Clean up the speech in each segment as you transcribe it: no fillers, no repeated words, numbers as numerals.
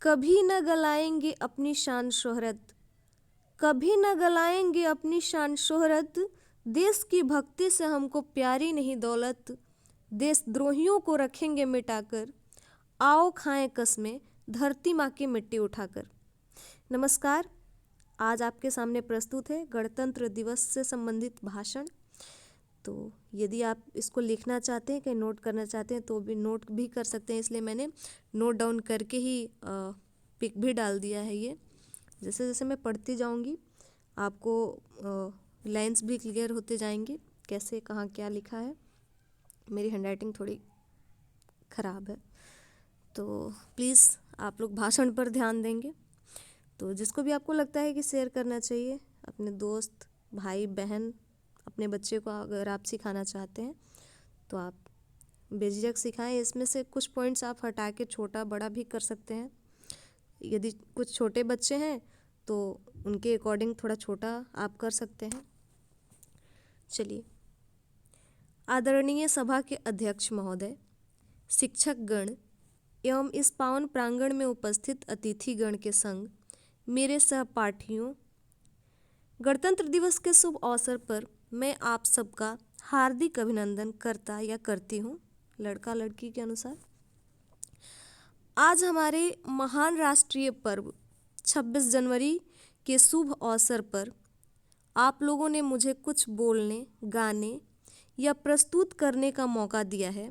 कभी न गलाएंगे अपनी शान शोहरत, कभी न गलाएंगे अपनी शान शोहरत। देश की भक्ति से हमको प्यारी नहीं दौलत, देशद्रोहियों को रखेंगे मिटाकर, आओ खाएं कसमें धरती माँ की मिट्टी उठाकर। नमस्कार, आज आपके सामने प्रस्तुत है गणतंत्र दिवस से संबंधित भाषण। तो यदि आप इसको लिखना चाहते हैं, कहीं नोट करना चाहते हैं तो भी नोट भी कर सकते हैं, इसलिए मैंने नोट डाउन करके ही पिक भी डाल दिया है। ये जैसे जैसे मैं पढ़ती जाऊंगी आपको लाइंस भी क्लियर होते जाएंगे, कैसे कहाँ क्या लिखा है। मेरी हैंडराइटिंग थोड़ी ख़राब है तो प्लीज़ आप लोग भाषण पर ध्यान देंगे। तो जिसको भी आपको लगता है कि शेयर करना चाहिए, अपने दोस्त, भाई, बहन, अपने बच्चे को अगर आप सिखाना चाहते हैं तो आप बेझिझक सिखाएं। इसमें से कुछ पॉइंट्स आप हटा के छोटा बड़ा भी कर सकते हैं। यदि कुछ छोटे बच्चे हैं तो उनके अकॉर्डिंग थोड़ा छोटा आप कर सकते हैं। चलिए, आदरणीय सभा के अध्यक्ष महोदय, शिक्षक गण एवं इस पावन प्रांगण में उपस्थित अतिथिगण के संग मेरे सहपाठियों, गणतंत्र दिवस के शुभ अवसर पर मैं आप सबका हार्दिक अभिनंदन करता या करती हूँ, लड़का लड़की के अनुसार। आज हमारे महान राष्ट्रीय पर्व 26 जनवरी के शुभ अवसर पर आप लोगों ने मुझे कुछ बोलने, गाने या प्रस्तुत करने का मौका दिया है,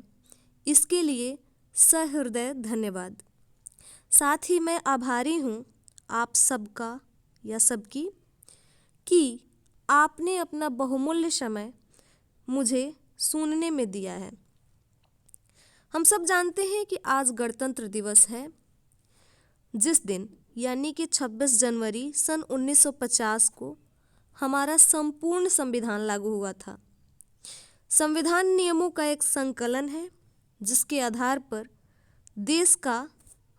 इसके लिए सहृदय धन्यवाद। साथ ही मैं आभारी हूँ आप सबका या सबकी कि आपने अपना बहुमूल्य समय मुझे सुनने में दिया है। हम सब जानते हैं कि आज गणतंत्र दिवस है, जिस दिन यानी कि 26 जनवरी सन 1950 को हमारा संपूर्ण संविधान लागू हुआ था। संविधान नियमों का एक संकलन है जिसके आधार पर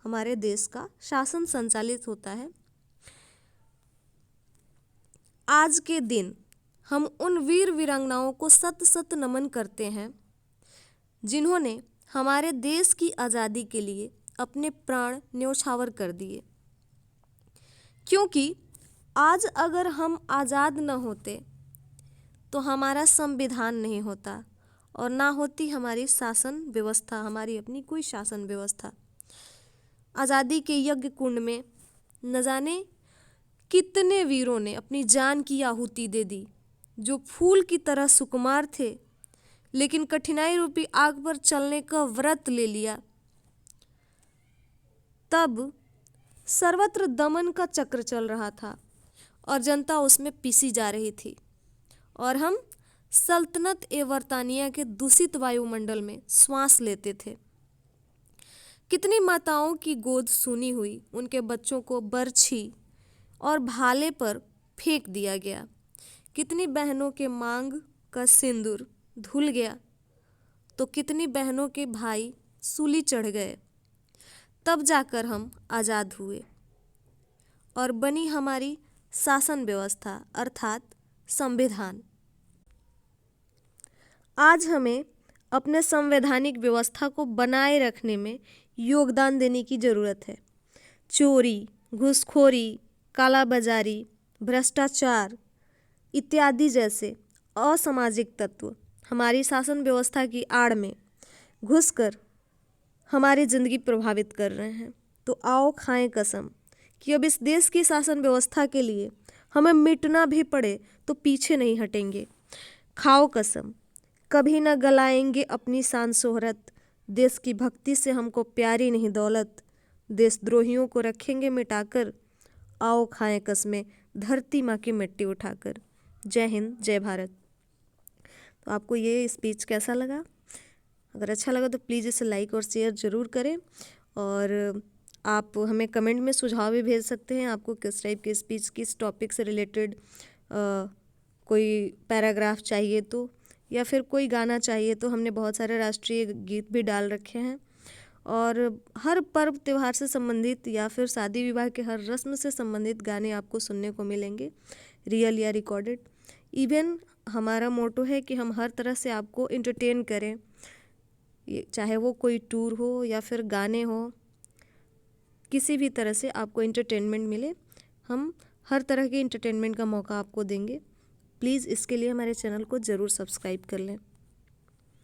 हमारे देश का शासन संचालित होता है। आज के दिन हम उन वीर वीरांगनाओं को सत सत नमन करते हैं जिन्होंने हमारे देश की आज़ादी के लिए अपने प्राण न्यौछावर कर दिए। क्योंकि आज अगर हम आज़ाद न होते तो हमारा संविधान नहीं होता और ना होती हमारी शासन व्यवस्था, हमारी अपनी कोई शासन व्यवस्था। आज़ादी के यज्ञ कुंड में न जाने कितने वीरों ने अपनी जान की आहुति दे दी, जो फूल की तरह सुकुमार थे लेकिन कठिनाई रूपी आग पर चलने का व्रत ले लिया। तब सर्वत्र दमन का चक्र चल रहा था और जनता उसमें पीसी जा रही थी और हम सल्तनत ए बरतानिया के दूषित वायुमंडल में श्वास लेते थे। कितनी माताओं की गोद सूनी हुई, उनके बच्चों को बरछी और भाले पर फेंक दिया गया। कितनी बहनों के मांग का सिंदूर धुल गया तो कितनी बहनों के भाई सूली चढ़ गए। तब जाकर हम आज़ाद हुए और बनी हमारी शासन व्यवस्था अर्थात संविधान। आज हमें अपने संवैधानिक व्यवस्था को बनाए रखने में योगदान देने की ज़रूरत है। चोरी, घूसखोरी, कालाबाजारी, भ्रष्टाचार इत्यादि जैसे असामाजिक तत्व हमारी शासन व्यवस्था की आड़ में घुसकर हमारी ज़िंदगी प्रभावित कर रहे हैं। तो आओ खाएं कसम कि अब इस देश की शासन व्यवस्था के लिए हमें मिटना भी पड़े तो पीछे नहीं हटेंगे। खाओ कसम, कभी न गलाएंगे अपनी शान शोहरत, देश की भक्ति से हमको प्यारी नहीं दौलत, देशद्रोहियों को रखेंगे मिटाकर, आओ खाएं कसमें धरती माँ की मिट्टी उठाकर। जय हिंद, जय भारत। तो आपको ये स्पीच कैसा लगा? अगर अच्छा लगा तो प्लीज़ इसे लाइक और शेयर ज़रूर करें और आप हमें कमेंट में सुझाव भी भेज सकते हैं। आपको किस टाइप की स्पीच, किस टॉपिक से रिलेटेड कोई पैराग्राफ चाहिए तो, या फिर कोई गाना चाहिए तो। हमने बहुत सारे राष्ट्रीय गीत भी डाल रखे हैं और हर पर्व त्यौहार से संबंधित या फिर शादी विवाह के हर रस्म से संबंधित गाने आपको सुनने को मिलेंगे, रियल या रिकॉर्डेड। इवन हमारा मोटो है कि हम हर तरह से आपको एंटरटेन करें, चाहे वो कोई टूर हो या फिर गाने हो किसी भी तरह से आपको एंटरटेनमेंट मिले, हम हर तरह के एंटरटेनमेंट का मौका आपको देंगे। प्लीज़ इसके लिए हमारे चैनल को ज़रूर सब्सक्राइब कर लें।